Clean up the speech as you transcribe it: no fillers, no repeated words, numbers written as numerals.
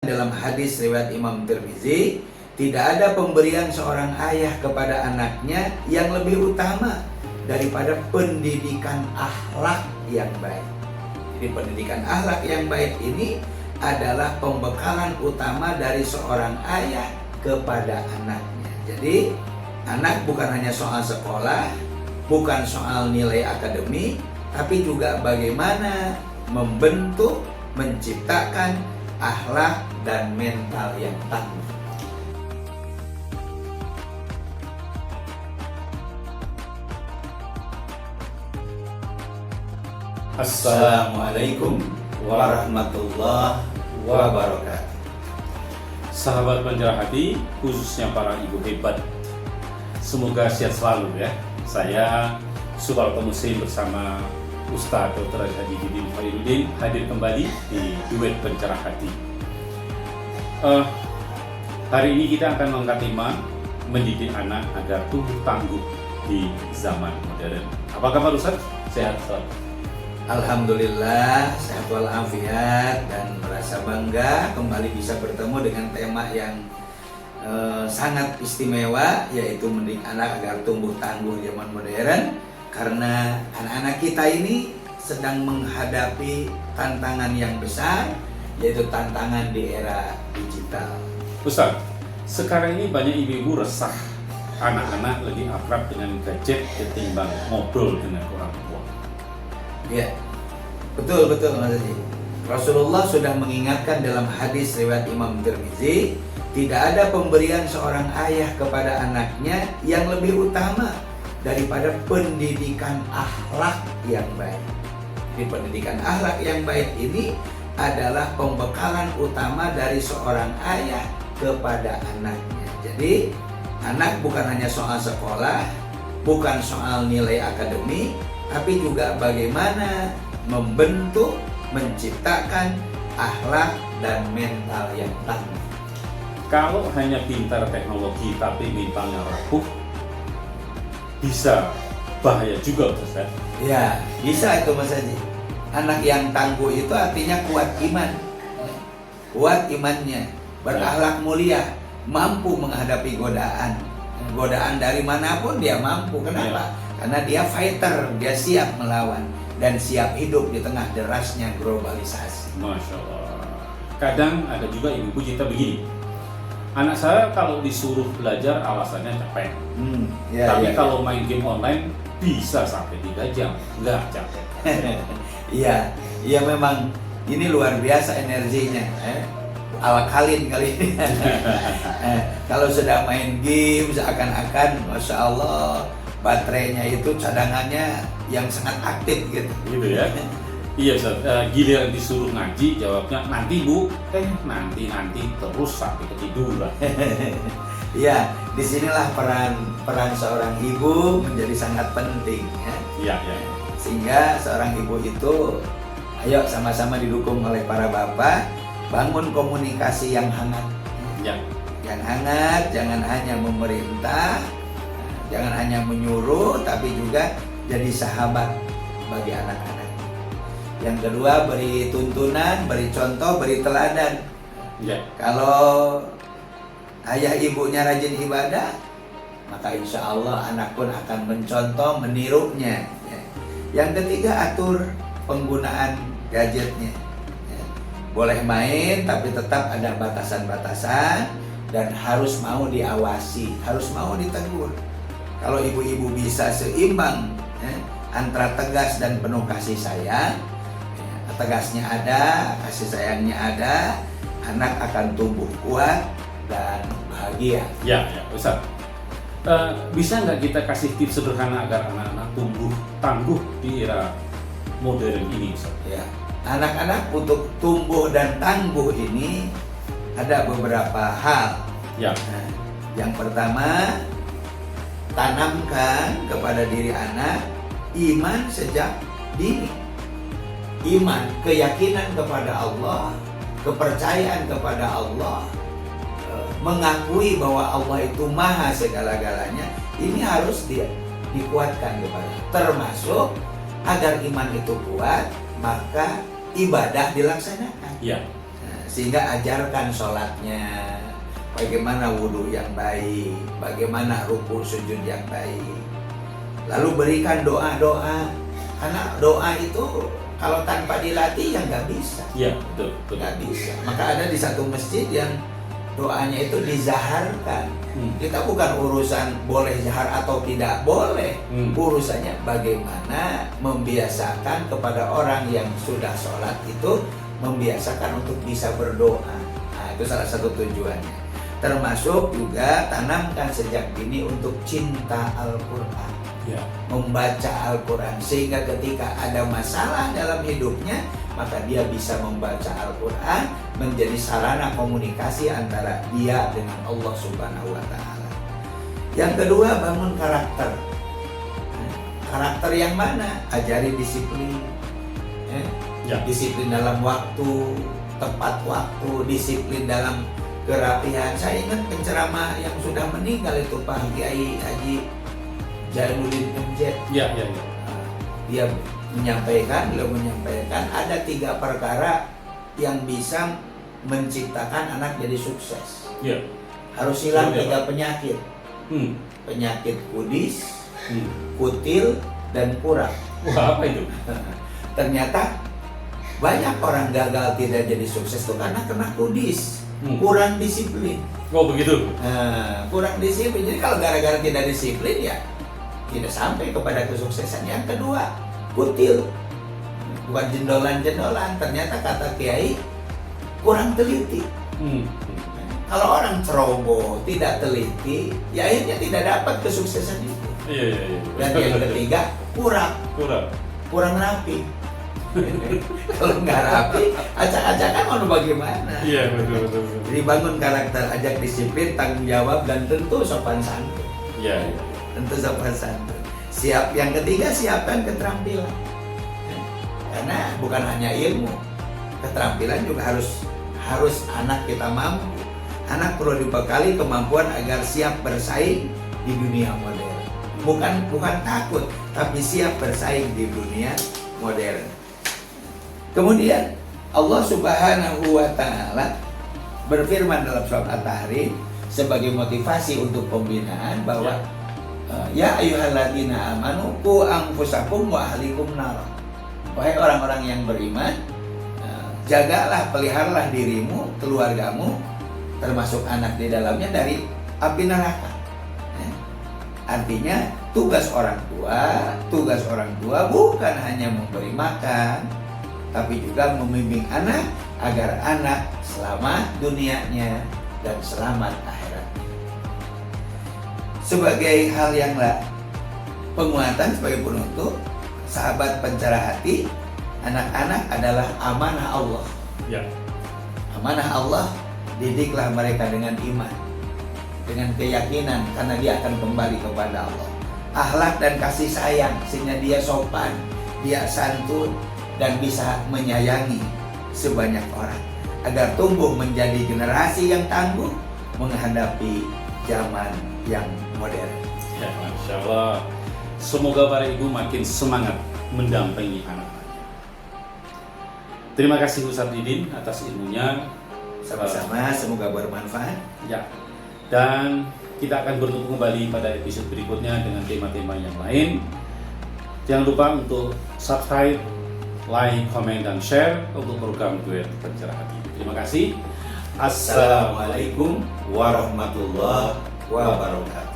Dalam hadis riwayat Imam Tirmizi, tidak ada pemberian seorang ayah kepada anaknya yang lebih utama daripada pendidikan akhlak yang baik. Jadi pendidikan akhlak yang baik ini adalah pembekalan utama dari seorang ayah kepada anaknya. Jadi anak bukan hanya soal sekolah, bukan soal nilai akademik, tapi juga bagaimana membentuk, menciptakan akhlak dan mental yang tangguh. Assalamualaikum warahmatullahi wabarakatuh. Sahabat Penjara Hati, khususnya para ibu hebat, semoga sehat selalu ya. Saya Suparto Muslim bersama Ustadz Dr. Haji Didin Khairuddin hadir kembali di Duet Penjara Hati. Hari ini kita akan mengangkat tema mendidik anak agar tumbuh tangguh di zaman modern. Apa kabar Ustadz? Sehat selalu? Alhamdulillah, sehat walafiat dan merasa bangga kembali bisa bertemu dengan tema yang sangat istimewa, yaitu mendidik anak agar tumbuh tangguh zaman modern. Karena anak-anak kita ini sedang menghadapi tantangan yang besar, yaitu tantangan di era digital. Ustaz, sekarang ini banyak ibu-ibu resah anak-anak lebih akrab dengan gadget ketimbang ngobrol dengan orang tua. Ya, betul Mas Haji. Rasulullah sudah mengingatkan dalam hadis riwayat Imam Tirmizi, tidak ada pemberian seorang ayah kepada anaknya yang lebih utama daripada pendidikan akhlak yang baik. Jadi pendidikan akhlak yang baik ini adalah pembekalan utama dari seorang ayah kepada anaknya. Jadi anak bukan hanya soal sekolah, bukan soal nilai akademik, tapi juga bagaimana membentuk, menciptakan akhlak dan mental yang tangguh. Kalau hanya pintar teknologi tapi mentalnya rapuh, bisa bahaya juga Ustaz. Ya, bisa itu Mas Haji. Anak yang tangguh itu artinya kuat iman. Kuat imannya, berakhlak mulia, mampu menghadapi godaan. Godaan dari manapun dia mampu. Kenapa? Karena dia fighter, dia siap melawan dan siap hidup di tengah derasnya globalisasi. Masya Allah. Kadang ada juga ibu-ibu cerita begini, anak saya kalau disuruh belajar alasannya capek. Tapi kalau main game online bisa sampai 3 jam, nggak capek. Iya memang ini luar biasa energinya. Alakalin kali ini. Kalau sudah main game seakan-akan, masya Allah, baterainya itu cadangannya yang sangat aktif gitu. Gitu ya. Iya Ustaz, giliran disuruh ngaji jawabnya nanti Bu, nanti terus sampai ketiduran. Iya, disinilah peran seorang ibu menjadi sangat penting ya. Iya. Sehingga seorang ibu itu, ayo sama-sama didukung oleh para bapak, bangun komunikasi yang hangat. Ya. Yang hangat, jangan hanya memerintah, jangan hanya menyuruh, tapi juga jadi sahabat bagi anak-anak. Yang kedua, beri tuntunan, beri contoh, beri teladan. Ya. Kalau ayah ibunya rajin ibadah, maka insya Allah anak pun akan mencontoh, menirunya. Yang ketiga, atur penggunaan gadgetnya. Boleh main, tapi tetap ada batasan-batasan dan harus mau diawasi, harus mau ditegur. Kalau ibu-ibu bisa seimbang antara tegas dan penuh kasih sayang, tegasnya ada, kasih sayangnya ada, anak akan tumbuh kuat dan bahagia. Ya Ustaz. Bisa nggak kita kasih tips sederhana agar anak-anak tumbuh tangguh di era modern ini Ustaz? Ya, anak-anak untuk tumbuh dan tangguh ini ada beberapa hal. Ya. Yang pertama, tanamkan kepada diri anak iman sejak dini. Iman, keyakinan kepada Allah, kepercayaan kepada Allah, mengakui bahwa Allah itu maha segala-galanya, ini harus dikuatkan kepada. Termasuk agar iman itu kuat, maka ibadah dilaksanakan. Ya. Sehingga ajarkan sholatnya, bagaimana wudhu yang baik, bagaimana ruku sujud yang baik. Lalu berikan doa-doa, karena doa itu kalau tanpa dilatih ya nggak bisa. Iya, betul, betul. Nggak bisa. Maka ada di satu masjid yang doanya itu dizaharkan. Kita bukan urusan boleh zahar atau tidak boleh. Urusannya bagaimana membiasakan kepada orang yang sudah sholat itu membiasakan untuk bisa berdoa. Nah, itu salah satu tujuannya. Termasuk juga tanamkan sejak dini untuk cinta Al-Quran. Ya. Membaca Al-Quran sehingga ketika ada masalah dalam hidupnya, maka dia bisa membaca Al-Quran menjadi sarana komunikasi antara dia dengan Allah Subhanahu wa Ta'ala. Yang kedua, bangun karakter. Karakter yang mana? Ajari disiplin. Ya. Disiplin dalam waktu, tepat waktu, disiplin dalam kerapihan. Saya ingat penceramah yang sudah meninggal itu Pak Kiai Haji Jainuddin MZ. Ya, ya, ya. Dia menyampaikan ada 3 perkara yang bisa menciptakan anak jadi sukses. Ya. Harus hilang Ya, 3 penyakit. Penyakit kudis, kutil, dan kurang. Wah, apa itu? Ternyata banyak orang gagal tidak jadi sukses itu karena kena kudis, kurang disiplin. Oh, begitu. Kurang disiplin. Jadi kalau gara-gara tidak disiplin ya tidak sampai kepada kesuksesan. Yang kedua, kutil. Bukan jendolan-jendolan. Ternyata kata Kiai kurang teliti. Kalau orang ceroboh, tidak teliti, ya akhirnya tidak dapat kesuksesan itu. Iya, iya, iya. Dan yang ketiga, kurang rapi. Kalau nggak rapi, acak-acakan mau bagaimana? Iya, betul, betul, betul. Jadi bangun karakter, ajak disiplin, tanggung jawab, dan tentu sopan santun. Iya, iya. Tentu sopan santun. Yang ketiga, siapkan keterampilan. Karena bukan hanya ilmu, keterampilan juga harus anak kita mampu. Anak perlu dibekali kemampuan agar siap bersaing di dunia modern. Bukan takut, tapi siap bersaing di dunia modern. Kemudian Allah Subhanahu wa Ta'ala berfirman dalam surat At-Tahrim sebagai motivasi untuk pembinaan bahwa ya ayyuhalladzina amanu qu anfusakum wa ahlikum nar. Wahai orang-orang yang beriman, jagalah, peliharalah dirimu, keluargamu, termasuk anak di dalamnya dari api neraka. Artinya tugas orang tua bukan hanya memberi makan, tapi juga membimbing anak agar anak selamat dunianya dan selamat akhiratnya. Sebagai hal yang penguatan sebagai penutup, sahabat pencerah hati, anak-anak adalah amanah Allah. Ya. Amanah Allah. Didiklah mereka dengan iman, dengan keyakinan karena dia akan kembali kepada Allah. Akhlak dan kasih sayang sehingga dia sopan, dia santun, dan bisa menyayangi sebanyak orang agar tumbuh menjadi generasi yang tangguh menghadapi zaman yang modern. Ya, Masya Allah. Semoga para ibu makin semangat mendampingi anak-anaknya. Terima kasih Ustadz Didin atas ilmunya. Sama-sama, semoga bermanfaat. Ya, dan kita akan bertemu kembali pada episode berikutnya dengan tema-tema yang lain. Jangan lupa untuk subscribe, like, comment, dan share untuk program Duet Pencerah Hati. Terima kasih. Assalamualaikum warahmatullahi wabarakatuh.